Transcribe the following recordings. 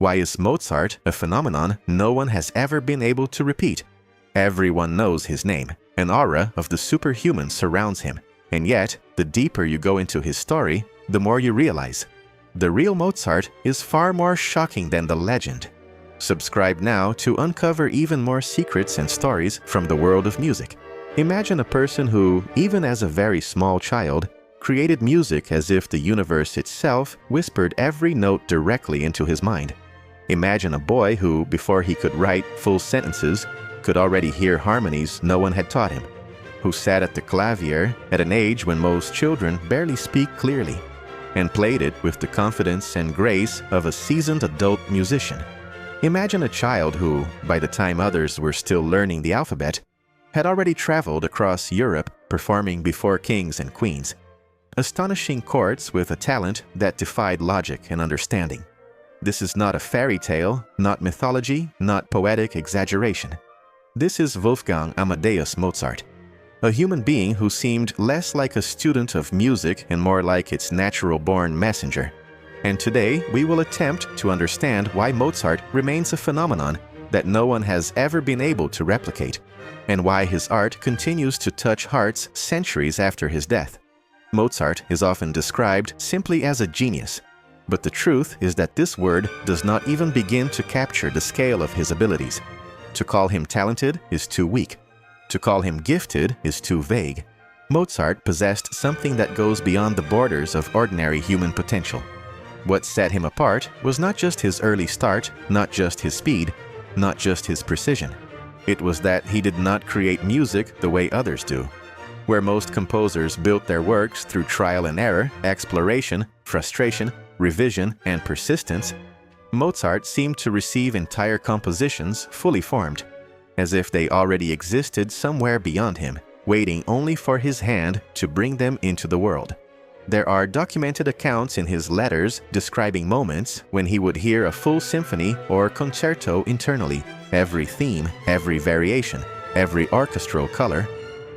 Why is Mozart a phenomenon no one has ever been able to repeat? Everyone knows his name. An aura of the superhuman surrounds him. And yet, the deeper you go into his story, the more you realize. The real Mozart is far more shocking than the legend. Subscribe now to uncover even more secrets and stories from the world of music. Imagine a person who, even as a very small child, created music as if the universe itself whispered every note directly into his mind. Imagine a boy who, before he could write full sentences, could already hear harmonies no one had taught him, who sat at the clavier at an age when most children barely speak clearly, and played it with the confidence and grace of a seasoned adult musician. Imagine a child who, by the time others were still learning the alphabet, had already traveled across Europe performing before kings and queens, astonishing courts with a talent that defied logic and understanding. This is not a fairy tale, not mythology, not poetic exaggeration. This is Wolfgang Amadeus Mozart, a human being who seemed less like a student of music and more like its natural-born messenger. And today, we will attempt to understand why Mozart remains a phenomenon that no one has ever been able to replicate, and why his art continues to touch hearts centuries after his death. Mozart is often described simply as a genius, but the truth is that this word does not even begin to capture the scale of his abilities. To call him talented is too weak. To call him gifted is too vague. Mozart possessed something that goes beyond the borders of ordinary human potential. What set him apart was not just his early start, not just his speed, not just his precision. It was that he did not create music the way others do. Where most composers built their works through trial and error, exploration, frustration, revision, and persistence, Mozart seemed to receive entire compositions fully formed, as if they already existed somewhere beyond him, waiting only for his hand to bring them into the world. There are documented accounts in his letters describing moments when he would hear a full symphony or concerto internally, every theme, every variation, every orchestral color,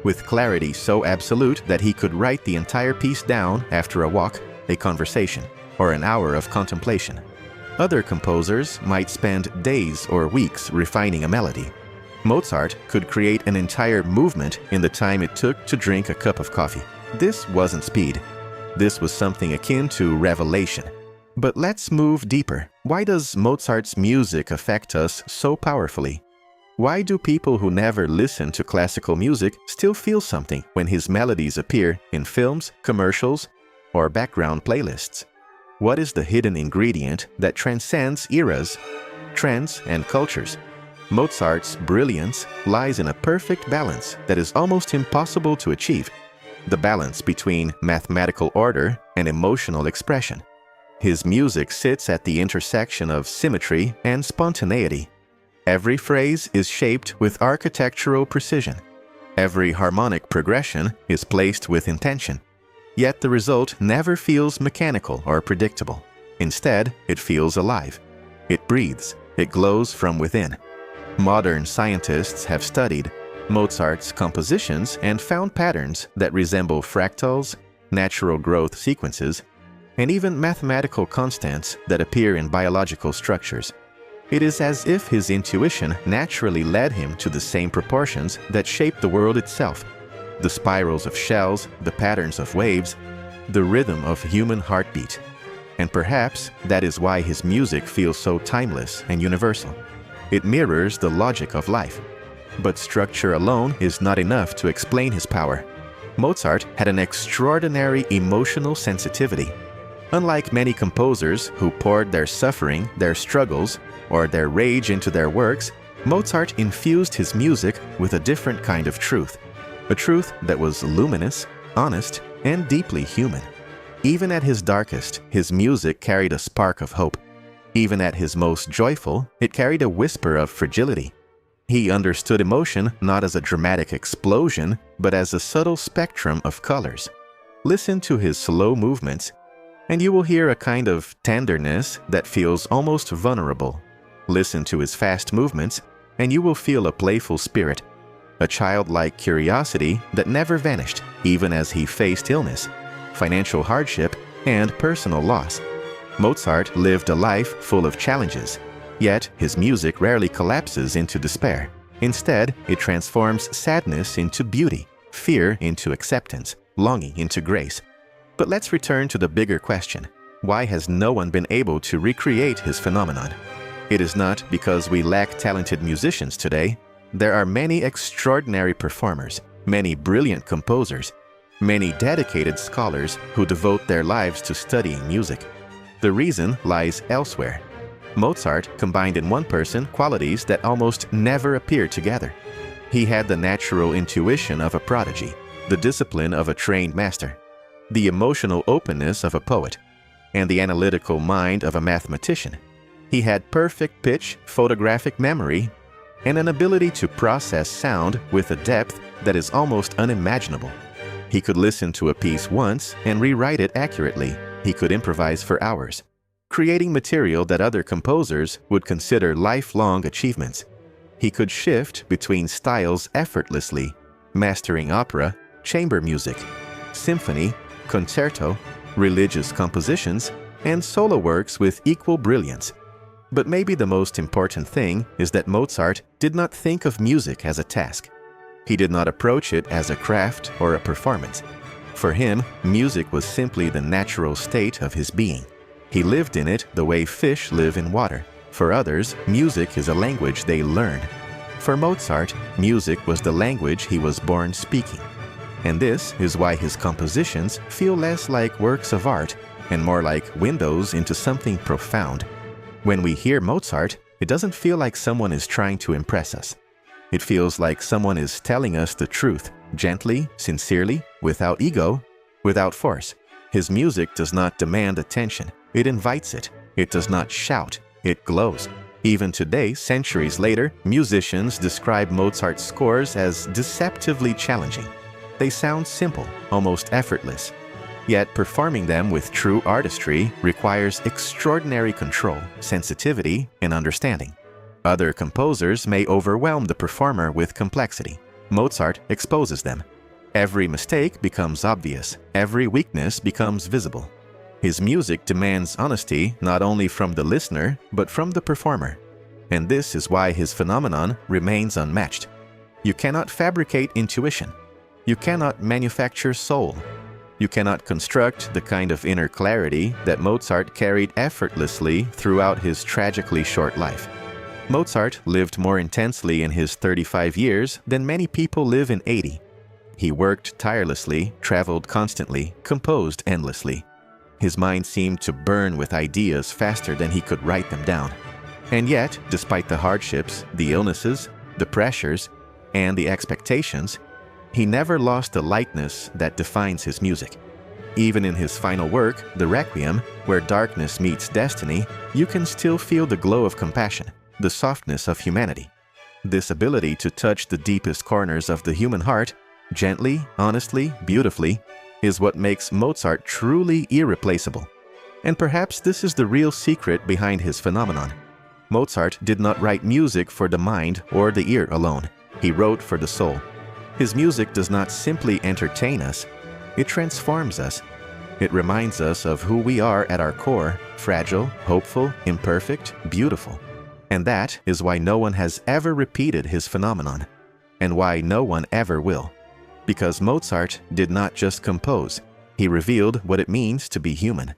with clarity so absolute that he could write the entire piece down after a walk, a conversation, or an hour of contemplation. Other composers might spend days or weeks refining a melody. Mozart could create an entire movement in the time it took to drink a cup of coffee. This wasn't speed. This was something akin to revelation. But let's move deeper. Why does Mozart's music affect us so powerfully? Why do people who never listen to classical music still feel something when his melodies appear in films, commercials, or background playlists? What is the hidden ingredient that transcends eras, trends, and cultures? Mozart's brilliance lies in a perfect balance that is almost impossible to achieve, the balance between mathematical order and emotional expression. His music sits at the intersection of symmetry and spontaneity. Every phrase is shaped with architectural precision. Every harmonic progression is placed with intention. Yet the result never feels mechanical or predictable. Instead, it feels alive. It breathes. It glows from within. Modern scientists have studied Mozart's compositions and found patterns that resemble fractals, natural growth sequences, and even mathematical constants that appear in biological structures. It is as if his intuition naturally led him to the same proportions that shape the world itself. The spirals of shells, the patterns of waves, the rhythm of human heartbeat. And perhaps that is why his music feels so timeless and universal. It mirrors the logic of life. But structure alone is not enough to explain his power. Mozart had an extraordinary emotional sensitivity. Unlike many composers who poured their suffering, their struggles, or their rage into their works, Mozart infused his music with a different kind of truth. A truth that was luminous, honest, and deeply human. Even at his darkest, his music carried a spark of hope. Even at his most joyful, it carried a whisper of fragility. He understood emotion not as a dramatic explosion, but as a subtle spectrum of colors. Listen to his slow movements, and you will hear a kind of tenderness that feels almost vulnerable. Listen to his fast movements, and you will feel a playful spirit, a childlike curiosity that never vanished, even as he faced illness, financial hardship, and personal loss. Mozart lived a life full of challenges, yet his music rarely collapses into despair. Instead, it transforms sadness into beauty, fear into acceptance, longing into grace. But let's return to the bigger question. Why has no one been able to recreate his phenomenon? It is not because we lack talented musicians today. There are many extraordinary performers, many brilliant composers, many dedicated scholars who devote their lives to studying music. The reason lies elsewhere. Mozart combined in one person qualities that almost never appear together. He had the natural intuition of a prodigy, the discipline of a trained master, the emotional openness of a poet, and the analytical mind of a mathematician. He had perfect pitch, photographic memory, and an ability to process sound with a depth that is almost unimaginable. He could listen to a piece once and rewrite it accurately. He could improvise for hours, creating material that other composers would consider lifelong achievements. He could shift between styles effortlessly, mastering opera, chamber music, symphony, concerto, religious compositions, and solo works with equal brilliance. But maybe the most important thing is that Mozart did not think of music as a task. He did not approach it as a craft or a performance. For him, music was simply the natural state of his being. He lived in it the way fish live in water. For others, music is a language they learn. For Mozart, music was the language he was born speaking. And this is why his compositions feel less like works of art and more like windows into something profound. When we hear Mozart, it doesn't feel like someone is trying to impress us. It feels like someone is telling us the truth, gently, sincerely, without ego, without force. His music does not demand attention. It invites it. It does not shout. It glows. Even today, centuries later, musicians describe Mozart's scores as deceptively challenging. They sound simple, almost effortless. Yet performing them with true artistry requires extraordinary control, sensitivity, and understanding. Other composers may overwhelm the performer with complexity. Mozart exposes them. Every mistake becomes obvious. Every weakness becomes visible. His music demands honesty not only from the listener, but from the performer. And this is why his phenomenon remains unmatched. You cannot fabricate intuition. You cannot manufacture soul. You cannot construct the kind of inner clarity that Mozart carried effortlessly throughout his tragically short life. Mozart lived more intensely in his 35 years than many people live in 80. He worked tirelessly, traveled constantly, composed endlessly. His mind seemed to burn with ideas faster than he could write them down. And yet, despite the hardships, the illnesses, the pressures, and the expectations, he never lost the lightness that defines his music. Even in his final work, the Requiem, where darkness meets destiny, you can still feel the glow of compassion, the softness of humanity. This ability to touch the deepest corners of the human heart, gently, honestly, beautifully, is what makes Mozart truly irreplaceable. And perhaps this is the real secret behind his phenomenon. Mozart did not write music for the mind or the ear alone. He wrote for the soul. His music does not simply entertain us, it transforms us. It reminds us of who we are at our core, fragile, hopeful, imperfect, beautiful. And that is why no one has ever repeated his phenomenon, and why no one ever will. Because Mozart did not just compose, he revealed what it means to be human.